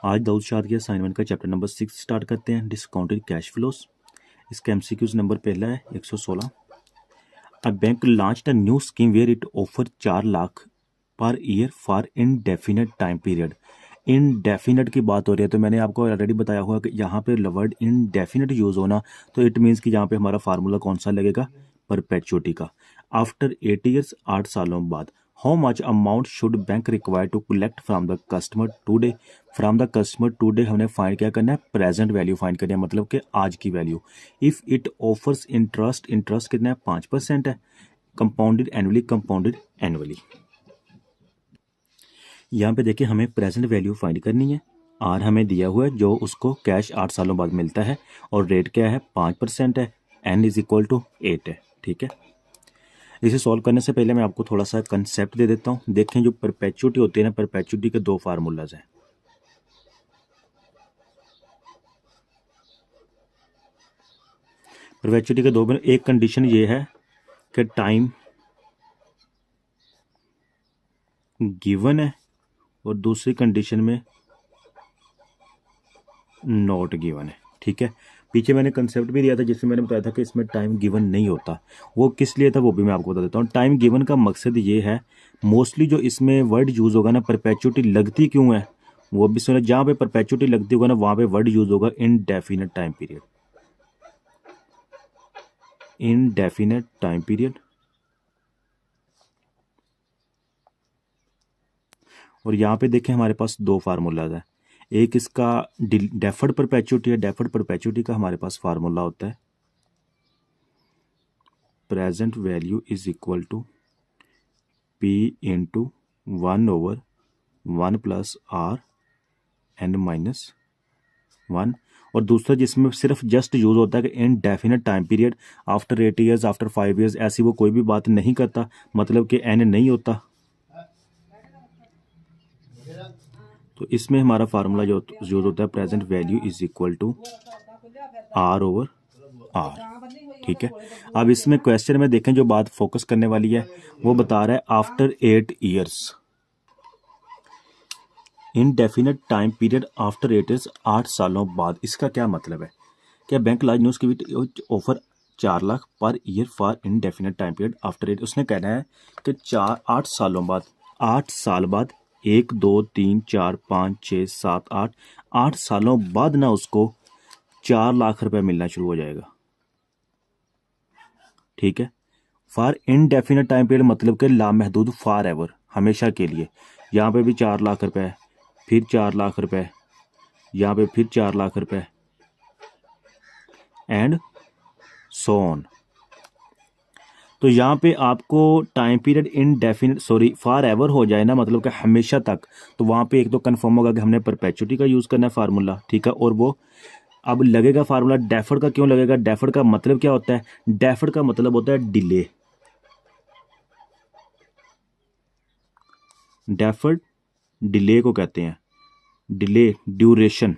आज दाऊद शाद के असाइनमेंट का चैप्टर नंबर 6 स्टार्ट करते हैं, डिस्काउंटेड कैश फ्लोस। इसका एमसीक्यूज नंबर पहला है 116। A bank launched a new scheme where it offer 4 lakh per year for indefinite time period. Indefinite की बात हो रही है तो मैंने आपको ऑलरेडी बताया हुआ कि यहाँ पे वर्ड इनडेफिनेट यूज होना, तो इट मीन्स कि यहाँ पे हमारा फार्मूला कौन सा लगेगा, परपेचुटी का। आफ्टर 8 ईयर्स 8 सालों बाद how much amount should bank require to collect from the customer today. From the customer today हमने फाइंड क्या करना है, प्रेजेंट वैल्यू फाइंड करनी है, मतलब कि आज की value. If it offers interest, interest कितना है 5% है, कंपाउंडेड एनुअली, कंपाउंडेड एनुअली। यहाँ पे देखिए हमें प्रेजेंट वैल्यू फाइंड करनी है। आर हमें दिया हुआ है जो उसको कैश 8 सालों बाद मिलता है, और रेट क्या है 5% है, एन इज इक्वल टू 8 है। ठीक है, इसे सॉल्व करने से पहले मैं आपको थोड़ा सा कंसेप्ट दे देता हूँ। देखें जो परपेचुटी होती है ना, परपेचुटी के दो फार्मूलाज हैं। परपेचुटी के दो में एक कंडीशन ये है कि टाइम गिवन है, और दूसरी कंडीशन में नॉट गिवन है। ठीक है, पीछे मैंने कंसेप्ट भी दिया था जिसमें मैंने बताया था कि इसमें टाइम गिवन नहीं होता। वो किस लिए था वो भी मैं आपको बता देता हूँ। टाइम गिवन का मकसद ये है, मोस्टली जो इसमें वर्ड यूज़ होगा ना, परपेचुटी लगती क्यों है वो भी सुना। जहाँ पे परपेचुटी लगती होगा ना वहाँ पे वर्ड यूज़ होगा indefinite time period, indefinite time period. और यहाँ पे देखें हमारे पास दो फार्मूलाज है। एक इसका डेफर्ड परपेचुटी है, डेफर्ड परपेचुटी का हमारे पास फार्मूला होता है present value is equal to P into 1/1 plus R N minus 1। और दूसरा जिसमें सिर्फ जस्ट यूज होता है कि indefinite time period, after 8 years, after 5 years, ऐसी वो कोई भी बात नहीं करता, मतलब कि एन नहीं होता। तो इसमें हमारा फार्मूला जो यूज होता है present value is equal to R/R। ठीक है, अब इसमें क्वेश्चन में देखें जो बात फोकस करने वाली है वो बता रहा है after 8 years, indefinite time period after 8 years, 8 सालों बाद। इसका क्या मतलब है, क्या बैंक लार्ज न्यूज की offer 4 lakh per year for indefinite time period after 8। उसने कहना है कि 8 सालों बाद, 8 साल बाद, 1 2 3 4 5 6 7 8, 8 सालों बाद ना उसको 4 लाख रुपए मिलना शुरू हो जाएगा। ठीक है, फॉर इनडेफिनेट टाइम पीरियड मतलब कि लामहदूद, फॉर एवर, हमेशा के लिए। यहाँ पे भी 4 लाख रुपए, फिर 4 लाख रुपए, यहाँ पे फिर 4 लाख रुपए, एंड सो ऑन। तो यहाँ पे आपको time period indefinite for ever हो जाए ना, मतलब कि हमेशा तक, तो वहाँ पे एक तो कंफर्म होगा कि हमने परपेचुटी का यूज़ करना है फार्मूला। ठीक है, और वो अब लगेगा फार्मूला डेफर्ड का। क्यों लगेगा, डेफर्ड का मतलब क्या होता है, डेफर्ड का मतलब होता है डिले। डेफर्ड डिले को कहते हैं, डिले, ड्यूरेशन।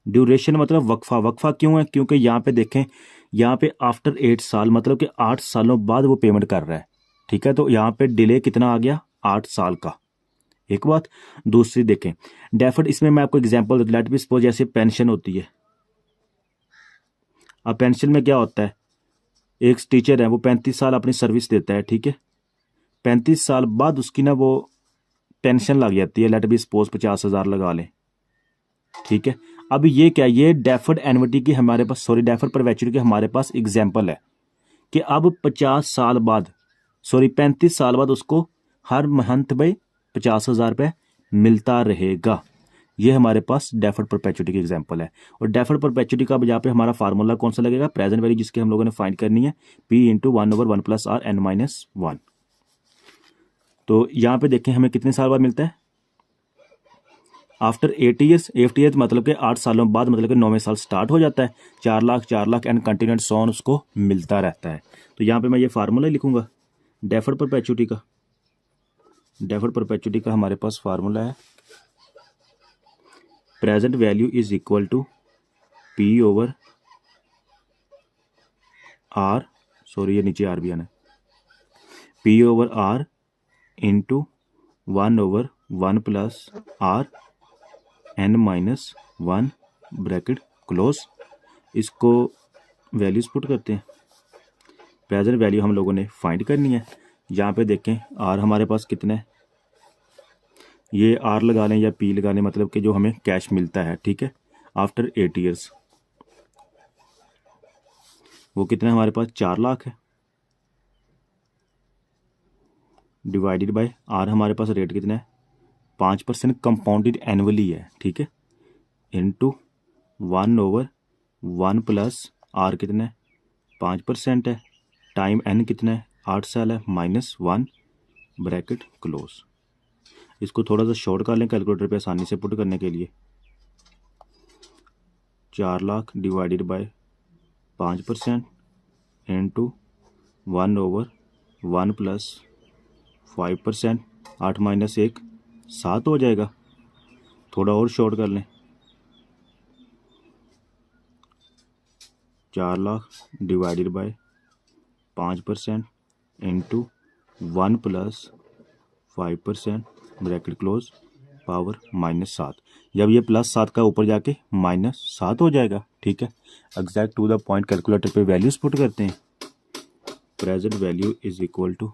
ड्यूरेशन मतलब वक्फा। वक्फा क्यों है, क्योंकि यहाँ पे देखें, यहाँ पे आफ्टर 8 साल मतलब कि 8 सालों बाद वो पेमेंट कर रहा है। ठीक है, तो यहाँ पे डिले कितना आ गया, 8 साल का। एक बात। दूसरी देखें डेफर्ड, इसमें मैं आपको एग्जांपल लेट बी सपोज जैसे पेंशन होती है। अब पेंशन में क्या होता है, एक टीचर है वो 35 साल अपनी सर्विस देता है। ठीक है, 35 साल बाद उसकी ना वो पेंशन लग जाती है, लेट बी सपोज 50,000 लगा लें। ठीक है, अब ये क्या, ये डेफर्ड एन्युटी की हमारे पास, सॉरी डेफर्ड परपेचुटी की हमारे पास एग्जांपल है कि अब 50 साल बाद, सॉरी 35 साल बाद उसको हर मंथ में 50,000 रुपये मिलता रहेगा। ये हमारे पास डेफर्ड परपेचुटी की एग्जांपल है। और डेफर्ड परपेचुटी का यहाँ पे हमारा फार्मूला कौन सा लगेगा, प्रेजेंट वैल्यू जिसके हम लोगों ने फाइंड करनी है, P into 1/1 plus R N minus 1। तो यहाँ पे देखें हमें कितने साल बाद मिलता है, आफ्टर 8 ईयर्स। 8 ईयर्स मतलब कि 8 सालों बाद, मतलब कि 9वें साल स्टार्ट हो जाता है। 4 लाख 4 लाख एंड कंटिन्यूस सॉन उसको मिलता रहता है। तो यहाँ पे मैं ये फार्मूला लिखूंगा डेफर्ड परपेचुटी का। डेफर्ड परपेचुटी का हमारे पास फार्मूला है present value is equal to P over R, sorry ये नीचे आर भी आना है, P over R into 1/1 plus R n-1 bracket close. इसको वैल्यूज पुट करते हैं। प्रेजेंट वैल्यू हम लोगों ने फाइंड करनी है। यहाँ पे देखें आर हमारे पास कितना है, ये आर लगा लें या पी लगा लें, मतलब कि जो हमें कैश मिलता है, ठीक है, आफ्टर 8 ईयर्स, वो कितना है हमारे पास 4 लाख है, डिवाइडेड बाय आर हमारे पास रेट कितना है 5% कंपाउंडेड एनुअली है, ठीक है, इनटू 1/1 प्लस आर कितना है 5% है, टाइम एन कितना है 8 साल है, -1 ब्रैकेट क्लोज। इसको थोड़ा सा शॉर्ट कर लें कैलकुलेटर पे आसानी से पुट करने के लिए। 4 lakh divided by 5% into 1/1 plus 5%, 8 - 1 7 हो जाएगा। थोड़ा और शॉर्ट कर लें, 4 lakh divided by 5% into 1 plus 5% bracket close power -7। जब ये +7 का ऊपर जाके -7 हो जाएगा, ठीक है। Exact to the point calculator पे वैल्यूज पुट करते हैं। Present value is equal to,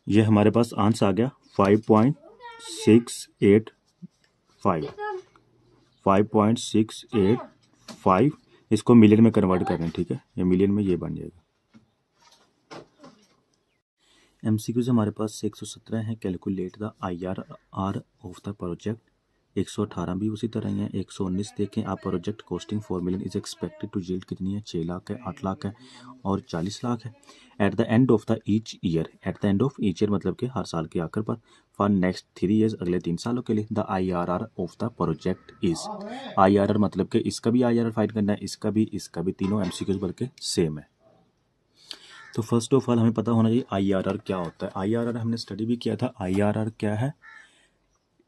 ये हमारे पास आंसर आ गया 5.685। इसको मिलियन में कन्वर्ट करें, ठीक है, ये मिलियन में ये बन जाएगा। MCQs हमारे पास 117 है। Calculate the IRR of the project. 118 भी उसी तरह ही है। 119 देखें आप, project costing 4 million is expected to yield कितनी है, 6 लाख है, 8 लाख है और 40 लाख है। At the end of the each year, at the end of each year मतलब कि हर साल के आखिर पर, फॉर नेक्स्ट 3 ईयर्स अगले 3 सालों के लिए, the IRR of the project is. IRR मतलब कि इसका भी IRR फाइंड करना है, इसका भी, तीनों MCQs बल्कि सेम है। तो फर्स्ट ऑफ ऑल हमें पता होना चाहिए IRR क्या होता है। IRR हमने स्टडी भी किया था। IRR क्या है,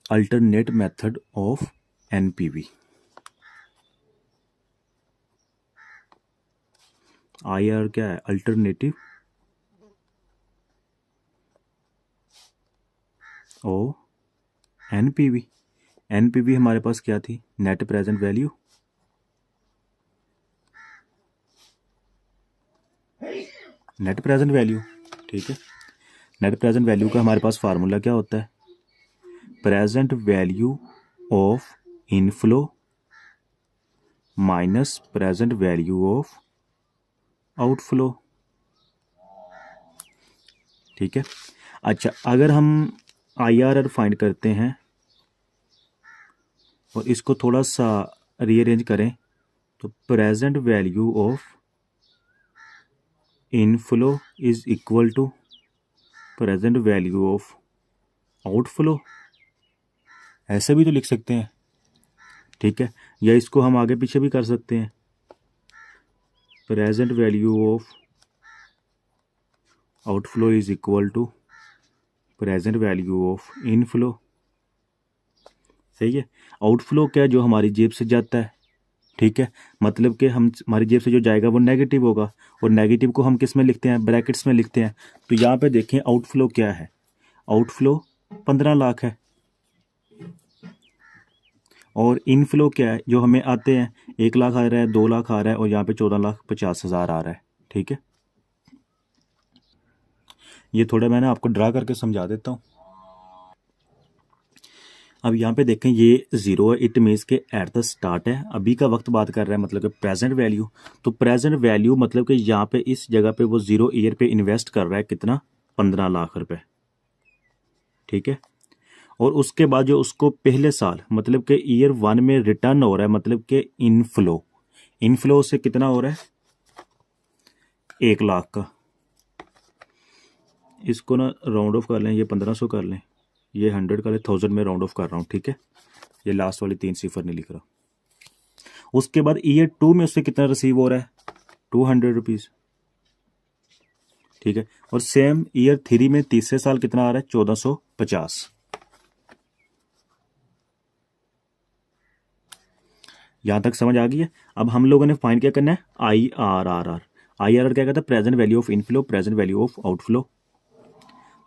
alternate method of NPV। IRR क्या है, अल्टरनेटिव ऑफ NPV। NPV हमारे पास क्या थी, net present value, net present value, ठीक है। नेट प्रेजेंट वैल्यू का हमारे पास फार्मूला क्या होता है, present value of inflow minus present value of outflow, ठीक है। अच्छा, अगर हम IRR फाइंड करते हैं और इसको थोड़ा सा रीअरेंज करें तो present value of inflow is equal to present value of outflow, ऐसे भी तो लिख सकते हैं, ठीक है। या इसको हम आगे पीछे भी कर सकते हैं, present value of outflow is equal to present value of inflow, सही है। आउटफ्लो क्या, जो हमारी जेब से जाता है, ठीक है, मतलब कि हमारी जेब से जो जाएगा वो नेगेटिव होगा, और नेगेटिव को हम किस में लिखते हैं, ब्रैकेट्स में लिखते हैं। तो यहाँ पे देखें आउटफ्लो क्या है, आउटफ्लो 15 लाख है, और इनफ्लो क्या है, जो हमें आते हैं 1 लाख आ रहा है, 2 लाख आ रहा है, और यहाँ पे 14,50,000 आ रहा है, ठीक है। ये थोड़ा मैंने आपको ड्रा करके समझा देता हूँ। अब यहाँ पे देखें ये 0 है, इट मीन्स के एट द स्टार्ट है, अभी का वक्त बात कर रहा है, मतलब कि प्रेजेंट वैल्यू। तो प्रेजेंट वैल्यू मतलब कि यहाँ पे इस जगह पे वो 0 ईयर पे इन्वेस्ट कर रहा है, कितना, 15 लाख रुपए, ठीक है। और उसके बाद जो उसको पहले साल मतलब कि ईयर 1 में रिटर्न हो रहा है, मतलब कि इनफ्लो से कितना हो रहा है, 1 लाख का। इसको ना राउंड ऑफ कर लें, ये 1500 कर लें, ये 100 का ले, 1000 में राउंड ऑफ कर रहा हूँ, ठीक है। ये लास्ट वाली 3 सिफर नहीं लिख रहा। उसके बाद ईयर 2 में उससे कितना रिसीव हो रहा है, 200 रुपीज़, ठीक है। और सेम ईयर 3 में तीसरे साल कितना आ रहा है, 1450। यहां तक समझ आ गई है। अब हम लोगों ने फाइंड क्या करना है, IRR। IRR क्या कहता है, present value of inflow, present value of outflow.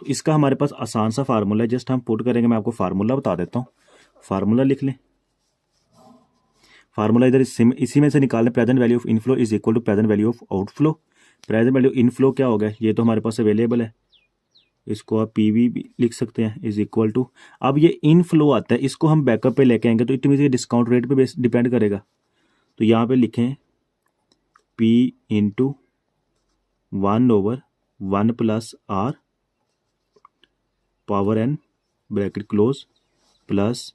तो इसका हमारे पास आसान सा फार्मूला है, जस्ट हम पुट करेंगे। मैं आपको फार्मूला बता देता हूँ, फार्मूला लिख लें। फार्मूला इधर इसी में से निकालने, present value of inflow is equal to present value of outflow. Present value inflow क्या हो गया, ये तो हमारे पास अवेलेबल है, इसको आप पीवी भी लिख सकते हैं, इज इक्वल टू, अब ये इनफ्लो आता है, इसको हम बैकअप पे लेके आएंगे तो इट मीन ये डिस्काउंट रेट पे डिपेंड करेगा। तो यहाँ पे लिखें P into 1/1 plus R power n bracket close plus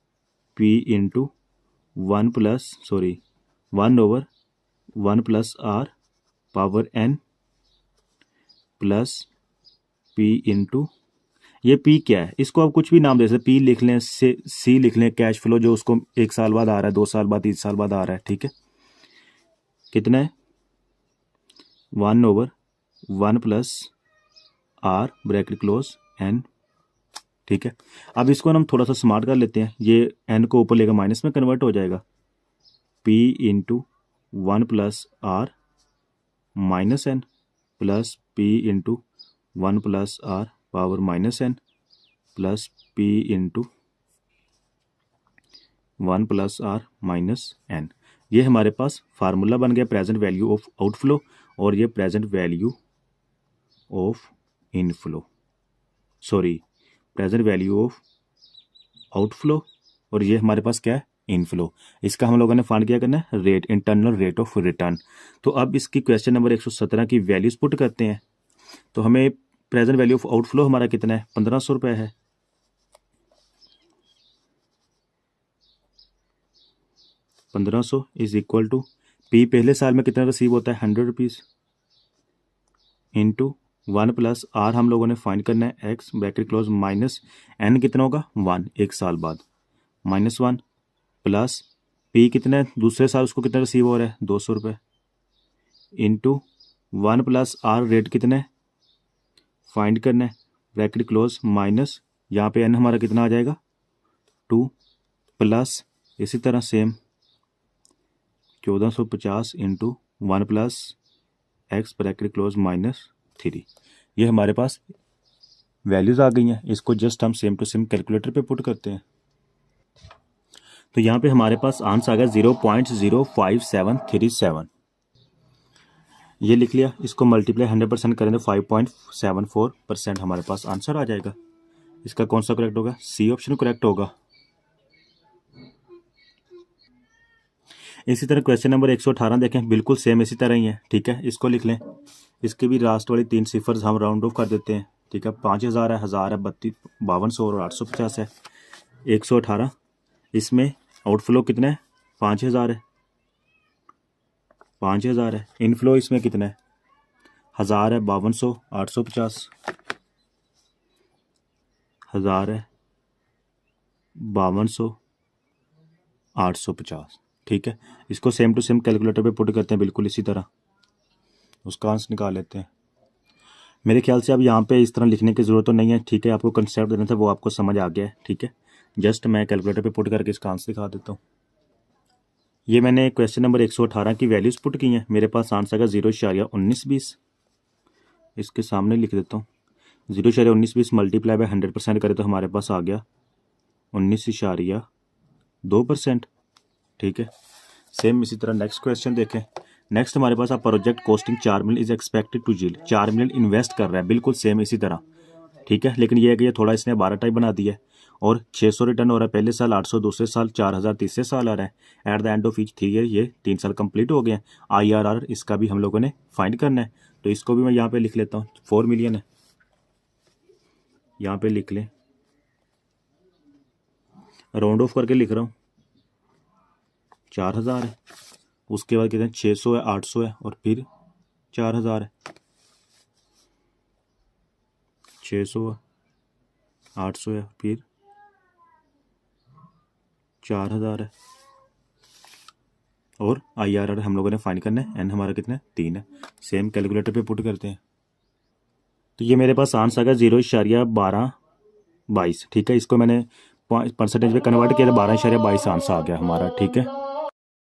P into 1/1 plus R power n plus P into, ये P क्या है, इसको आप कुछ भी नाम दे सकते, P लिख लें, C लिख लें, कैश फ्लो जो उसको 1 साल बाद आ रहा है, 2 साल बाद, 3 साल बाद आ रहा है, ठीक है। कितना है 1/1 plus R bracket close n, ठीक है। अब इसको हम थोड़ा सा स्मार्ट कर लेते हैं, ये n को ऊपर लेकर माइनस में कन्वर्ट हो जाएगा, P into 1 plus R minus n plus P into 1 plus R power minus n plus P into 1 plus R minus n। ये हमारे पास फार्मूला बन गया प्रेजेंट वैल्यू ऑफ आउटफ्लो, और ये present value of inflow, sorry present value of outflow, और ये हमारे पास क्या है, इनफ्लो। इसका हम लोगों ने फाइंड किया करना है rate, internal rate of return. तो अब इसकी क्वेश्चन नंबर 117 की वैल्यूज पुट करते हैं। तो हमें प्रेजेंट वैल्यू ऑफ आउटफ्लो हमारा कितना है, 1500 रुपये है। $1500 इज इक्वल टू P पहले साल में कितना रिसीव होता है, 100 रुपीज़ इंटू 1 प्लस R हम लोगों ने फाइंड करना है, X bracket close minus N कितना होगा 1 1 साल बाद, -1 प्लस P कितना है, दूसरे साल उसको कितना रिसीव हो रहा है, 200 रुपये इंटू 1 प्लस R रेट कितना है फाइंड करना है, ब्रैकेट क्लोज माइनस, यहाँ पे N हमारा कितना आ जाएगा 2 प्लस इसी तरह same 1450 into 1 plus X bracket close -3। ये हमारे पास वैल्यूज़ आ गई हैं। इसको जस्ट हम सेम टू सेम कैलकुलेटर पे पुट करते हैं। तो यहाँ पे हमारे पास आंसर आ गया 0.05737। ये लिख लिया, इसको मल्टीप्लाई 100% करें तो 5.74% हमारे पास आंसर आ जाएगा। इसका कौन सा करेक्ट होगा, सी ऑप्शन करेक्ट होगा। इसी तरह क्वेश्चन नंबर 118 देखें, बिल्कुल सेम इसी तरह ही है, ठीक है। इसको लिख लें, इसके भी लास्ट वाली 3 सिफर्स हम राउंड ऑफ कर देते हैं, ठीक है। 5000 है, 1000 है, 5200 और 850 है। 118 इसमें आउटफ्लो कितना है, 5000 है, 5000 है। इनफ्लो इसमें कितना है, 1000 है, 5200, 850, 1000 है, 5200, 850, ठीक है। इसको सेम टू सेम कैलकुलेटर पे पुट करते हैं, बिल्कुल इसी तरह उसका आंसर निकाल लेते हैं। मेरे ख्याल से अब यहाँ पे इस तरह लिखने की ज़रूरत तो नहीं है, ठीक है। आपको कंसेप्ट देना था वो आपको समझ आ गया है, ठीक है। जस्ट मैं कैलकुलेटर पे पुट करके इसका आंसर दिखा देता हूँ। ये मैंने क्वेश्चन नंबर 118 की वैल्यूज़ पुट की हैं। मेरे पास आंसर का 0.1920, इसके सामने लिख देता हूँ। 0.1920 मल्टीप्लाई बाय 100% करें तो हमारे पास आ गया 19.2%, ठीक है। सेम इसी तरह नेक्स्ट क्वेश्चन देखें। नेक्स्ट हमारे पास project costing 4 million is expected to yield, 4 million invest कर रहा है, बिल्कुल सेम इसी तरह, ठीक है। लेकिन ये है कि ये थोड़ा इसने 12 टाइप बना दिया है, और 600 रिटर्न हो रहा है पहले साल, 800 दूसरे साल, 4000 तीसरे साल आ रहा है। At the end of each 3 year ये 3 साल कंप्लीट हो गए हैं। IRR इसका भी हम लोगों ने फाइंड करना है, तो इसको भी मैं यहाँ पे लिख लेता हूँ। 4 मिलियन है, यहाँ पे लिख लें, राउंड ऑफ करके लिख रहा हूँ, 4000 है, उसके बाद कितने 600 है, 800 है, और फिर 4000 है, 600 है, 800 है, फिर 4000 है, और IRR हम लोगों ने फाइंड करना है। एन हमारा कितना है, 3 है। सेम कैलकुलेटर पे पुट करते हैं। तो ये मेरे पास आंसर आ गया 0.1222, ठीक है। इसको मैंने परसेंटेज में कन्वर्ट किया तो 12.22 आंसर आ गया हमारा, ठीक है।